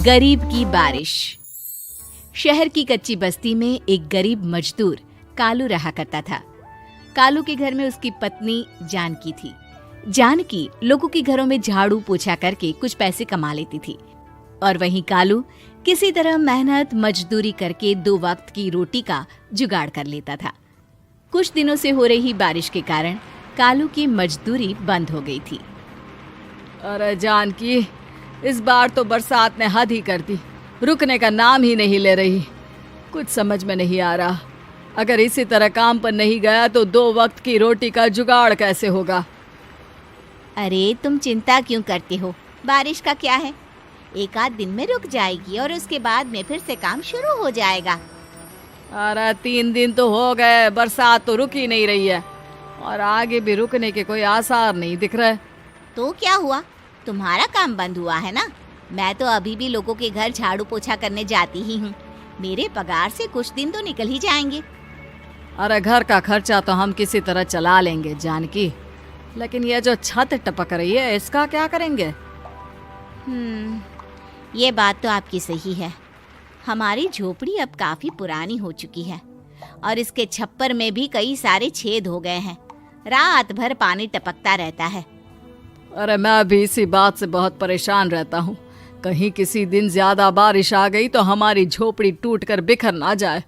गरीब की बारिश। शहर की कच्ची बस्ती में एक गरीब मजदूर कालू रहा करता था। कालू के घर में उसकी पत्नी जानकी थी। जानकी लोगों के घरों में झाड़ू पोछा करके कुछ पैसे कमा लेती थी और वहीं कालू किसी तरह मेहनत मजदूरी करके 2 वक्त की रोटी का जुगाड़ कर लेता था। कुछ दिनों से हो रही बारिश के कारण कालू की मजदूरी बंद हो गई थी। अरे जानकी, इस बार तो बरसात ने हद ही कर दी, रुकने का नाम ही नहीं ले रही। कुछ समझ में नहीं आ रहा, अगर इसी तरह काम पर नहीं गया तो 2 वक्त की रोटी का जुगाड़ कैसे होगा। अरे तुम चिंता क्यों करते हो, बारिश का क्या है, 1 आध दिन में रुक जाएगी और उसके बाद में फिर से काम शुरू हो जाएगा। अरे 3 दिन तो हो गए, बरसात तो रुक ही नहीं रही है और आगे भी रुकने के कोई आसार नहीं दिख रहे। तो क्या हुआ, तुम्हारा काम बंद हुआ है ना? मैं तो अभी भी लोगों के घर झाड़ू पोछा करने जाती ही हूँ। मेरे पगार से कुछ दिन तो निकल ही जाएंगे। अरे घर का खर्चा तो हम किसी तरह चला लेंगे जानकी, लेकिन ये जो छत टपक रही है इसका क्या करेंगे? ये बात तो आपकी सही है। हमारी झोपड़ी अब काफी पुरानी हो चुकी है और इसके छप्पर में भी कई सारे छेद हो गए हैं। रात भर पानी टपकता रहता है। अरे मैं भी इसी बात से बहुत परेशान रहता हूँ। कहीं किसी दिन ज्यादा बारिश आ गई तो हमारी झोपड़ी टूटकर बिखर ना जाए।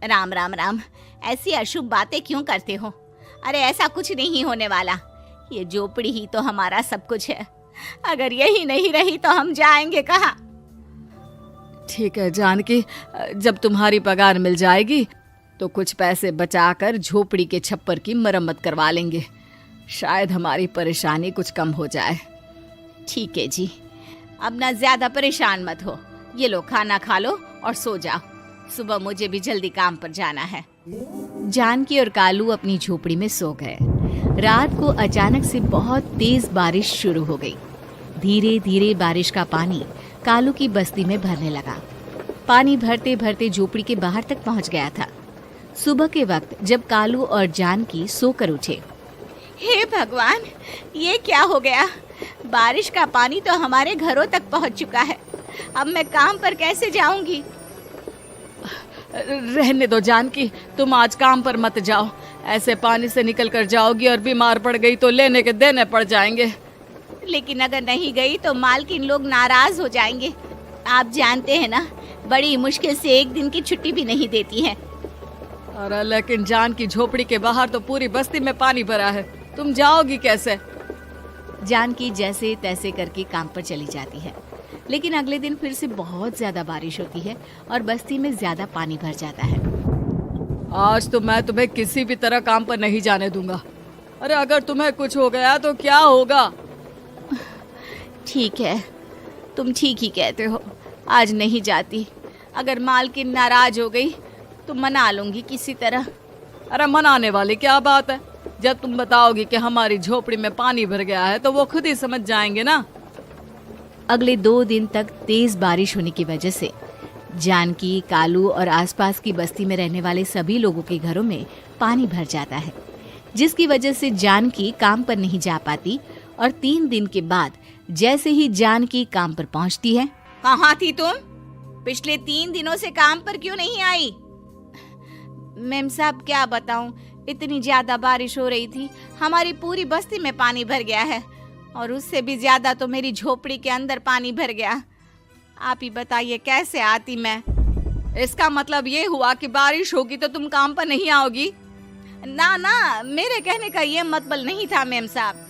राम राम राम, ऐसी अशुभ बातें क्यों करते हो? अरे ऐसा कुछ नहीं होने वाला। ये झोपड़ी ही तो हमारा सब कुछ है। अगर यही नहीं रही तो हम जाएंगे कहाँ? ठीक है जानकी, जब तुम्हारी पगार मिल जाएगी तो कुछ पैसे बचाकर झोपड़ी के छप्पर की मरम्मत करवा लेंगे। शायद हमारी परेशानी कुछ कम हो जाए। ठीक है जी, अब ना ज्यादा परेशान मत हो। ये लो, खाना खा लो और सो जाओ। सुबह मुझे भी जल्दी काम पर जाना है। जानकी और कालू अपनी झोपड़ी में सो गए। रात को अचानक से बहुत तेज बारिश शुरू हो गई। धीरे धीरे बारिश का पानी कालू की बस्ती में भरने लगा। पानी भरते भरते झोपड़ी के बाहर तक पहुंच गया था। सुबह के वक्त जब कालू और जानकी सोकर उठे, हे भगवान, ये क्या हो गया? बारिश का पानी तो हमारे घरों तक पहुंच चुका है। अब मैं काम पर कैसे जाऊंगी? रहने दो जानकी, तुम आज काम पर मत जाओ। ऐसे पानी से निकल कर जाओगी और बीमार पड़ गई तो लेने के देने पड़ जाएंगे। लेकिन अगर नहीं गई तो मालकिन लोग नाराज हो जाएंगे। आप जानते हैं ना, बड़ी मुश्किल से 1 दिन की छुट्टी भी नहीं देती है। अरे लेकिन जानकी, झोपड़ी के बाहर तो पूरी बस्ती में पानी भरा है, तुम जाओगी कैसे? जानकी जैसे तैसे करके काम पर चली जाती है, लेकिन अगले दिन फिर से बहुत ज्यादा बारिश होती है और बस्ती में ज्यादा पानी भर जाता है। आज तो मैं तुम्हें किसी भी तरह काम पर नहीं जाने दूंगा। अरे अगर तुम्हें कुछ हो गया तो क्या होगा? ठीक है, तुम ठीक ही कहते हो। आज नहीं जाती। अगर मालकिन नाराज हो गई तो मना लूंगी किसी तरह। अरे मनाने वाली क्या बात है? जब तुम बताओगी कि हमारी झोपड़ी में पानी भर गया है तो वो खुद ही समझ जाएंगे ना। अगले 2 दिन तक तेज बारिश होने की वजह से जानकी, कालू और आसपास की बस्ती में रहने वाले सभी लोगों के घरों में पानी भर जाता है, जिसकी वजह से जानकी काम पर नहीं जा पाती। और 3 दिन के बाद जैसे ही जानकी काम पर पहुंचती है, कहाँ थी तुम? पिछले 3 दिनों से काम पर क्यों नहीं आई? मेम साहब, क्या बताऊं, इतनी ज्यादा बारिश हो रही थी, हमारी पूरी बस्ती में पानी भर गया है और उससे भी ज्यादा तो मेरी झोपड़ी के अंदर पानी भर गया। आप ही बताइए कैसे आती मैं? इसका मतलब ये हुआ कि बारिश होगी तो तुम काम पर नहीं आओगी? ना ना, मेरे कहने का ये मतलब नहीं था मेम साहब।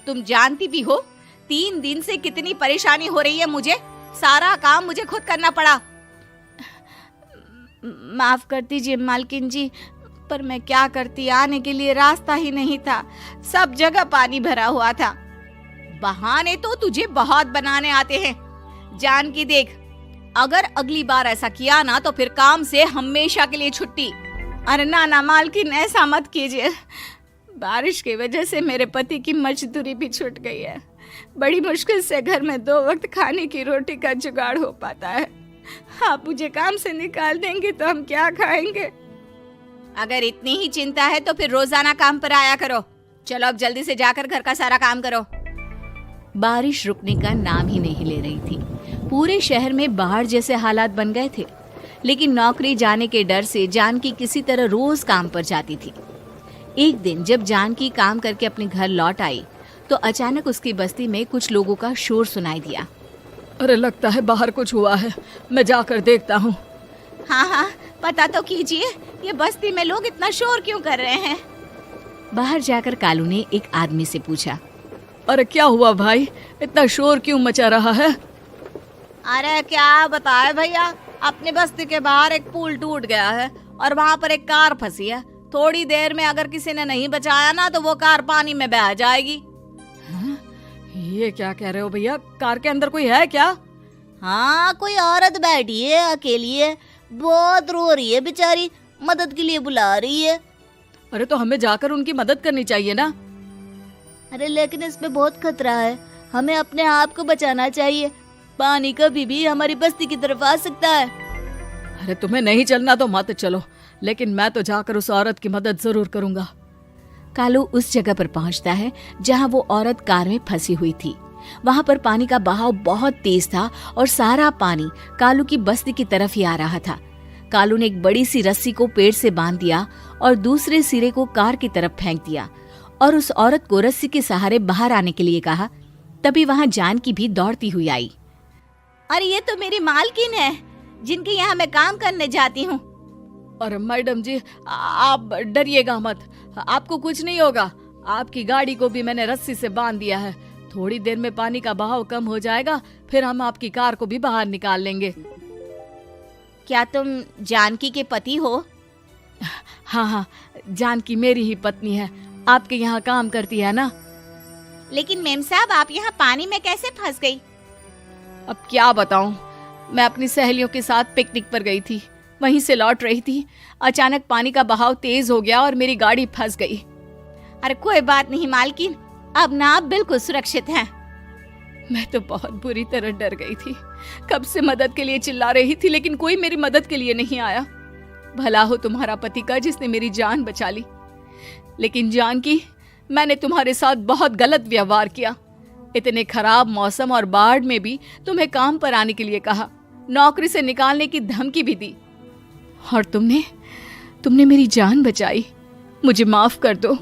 तुम जानती भी हो 3 दिन से कितनी परेशानी हो रही है मुझे। सारा काम मुझे खुद करना पड़ा। माफ कर दीजिए मालकिन जी, पर मैं क्या करती, आने के लिए रास्ता ही नहीं था। सब जगह पानी भरा हुआ था। बहाने तो तुझे बहुत बनाने आते हैं। जानकी देख, अगर अगली बार ऐसा किया ना तो फिर काम से हमेशा के लिए छुट्टी। अरे ना ना मालकिन, ऐसा मत कीजिए। बारिश की वजह से मेरे पति की मजदूरी भी छूट गई है। बड़ी मुश्किल से घर में 2 वक्त खाने की रोटी का जुगाड़ हो पाता है। आप मुझे काम से निकाल देंगे तो हम क्या खाएंगे? अगर इतनी ही चिंता है तो फिर रोजाना काम पर आया करो। चलो अब जल्दी से जाकर घर का सारा काम करो। बारिश रुकने का नाम ही नहीं ले रही थी। पूरे शहर में बाढ़ जैसे हालात बन गए थे, लेकिन नौकरी जाने के डर से जानकी किसी तरह रोज काम पर जाती थी। एक दिन जब जानकी काम करके अपने घर लौट आई तो अचानक उसकी बस्ती में कुछ लोगों का शोर सुनाई दिया। अरे लगता है बाहर कुछ हुआ है, मैं जाकर देखता हूँ। हाँ हाँ, पता तो कीजिए, ये बस्ती में लोग इतना शोर क्यों कर रहे हैं। बाहर जाकर कालू ने एक आदमी से पूछा। अरे क्या हुआ भाई, इतना शोर क्यों मचा रहा है? अरे क्या बताए भैया, अपनी बस्ती के बाहर एक पुल टूट गया है और वहाँ पर एक कार फंसी है। थोड़ी देर में अगर किसी ने नहीं बचाया ना तो वो कार पानी में बह जाएगी। ये क्या कह रहे हो भैया, कार के अंदर कोई है क्या? हाँ, कोई औरत बैठी है, अकेली है, बहुत रो रही है बेचारी, मदद के लिए बुला रही है। अरे तो हमें जाकर उनकी मदद करनी चाहिए ना। अरे लेकिन इसमें बहुत खतरा है, हमें अपने आप को बचाना चाहिए, पानी कभी भी हमारी बस्ती की तरफ आ सकता है। अरे तुम्हें नहीं चलना तो मत चलो, लेकिन मैं तो जाकर उस औरत की मदद जरूर करूंगा। कालू उस जगह पर पहुंचता है जहां वो औरत कार में फंसी हुई थी। वहां पर पानी का बहाव बहुत तेज था और सारा पानी कालू की बस्ती की तरफ ही आ रहा था। कालू ने एक बड़ी सी रस्सी को पेड़ से बांध दिया और दूसरे सिरे को कार की तरफ फेंक दिया और उस औरत को रस्सी के सहारे बाहर आने के लिए कहा। तभी वहां जानकी भी दौड़ती हुई आई। अरे ये तो मेरी मालकिन है, जिनके यहाँ मैं काम करने जाती हूँ। अरे मैडम जी, आप डरिएगा मत, आपको कुछ नहीं होगा। आपकी गाड़ी को भी मैंने रस्सी से बांध दिया है। थोड़ी देर में पानी का बहाव कम हो जाएगा, फिर हम आपकी कार को भी बाहर निकाल लेंगे। क्या तुम जानकी के पति हो? हाँ हाँ, जानकी मेरी ही पत्नी है, आपके यहाँ काम करती है ना। लेकिन मेम साहब, आप यहाँ पानी में कैसे फंस गई? अब क्या बताऊं, मैं अपनी सहेलियों के साथ पिकनिक पर गई थी, वहीं से लौट रही थी। अचानक पानी का बहाव तेज हो गया और मेरी गाड़ी फंस गई। अरे कोई बात नहीं मालकिन, अब ना आप बिल्कुल सुरक्षित हैं। मैं तो बहुत बुरी तरह डर गई थी, कब से मदद के लिए चिल्ला रही थी, लेकिन कोई मेरी मदद के लिए नहीं आया। भला हो तुम्हारा पति का जिसने मेरी जान बचा ली। लेकिन जानकी, मैंने तुम्हारे साथ बहुत गलत व्यवहार किया। इतने खराब मौसम और बाढ़ में भी तुम्हें काम पर आने के लिए कहा, नौकरी से निकालने की धमकी भी दी, और तुमने मेरी जान बचाई। मुझे माफ कर दो।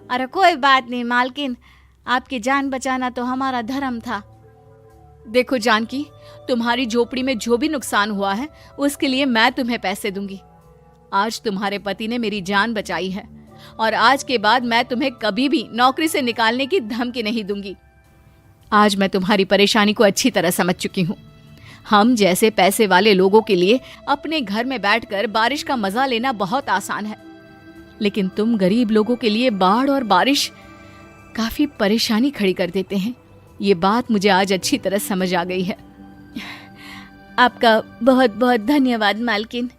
अरे कोई बात नहीं मालकिन, आपकी जान बचाना तो हमारा धर्म था। देखो जानकी, तुम्हारी झोपड़ी में जो भी नुकसान हुआ है उसके लिए मैं तुम्हें पैसे दूंगी। आज तुम्हारे पति ने मेरी जान बचाई है और आज के बाद मैं तुम्हें कभी भी नौकरी से निकालने की धमकी नहीं दूंगी। आज मैं तुम्हारी परेशानी को अच्छी तरह समझ चुकी हूँ। हम जैसे पैसे वाले लोगों के लिए अपने घर में बैठकर बारिश का मजा लेना बहुत आसान है, लेकिन तुम गरीब लोगों के लिए बाढ़ और बारिश काफी परेशानी खड़ी कर देते हैं। ये बात मुझे आज अच्छी तरह समझ आ गई है। आपका बहुत बहुत धन्यवाद मालकिन।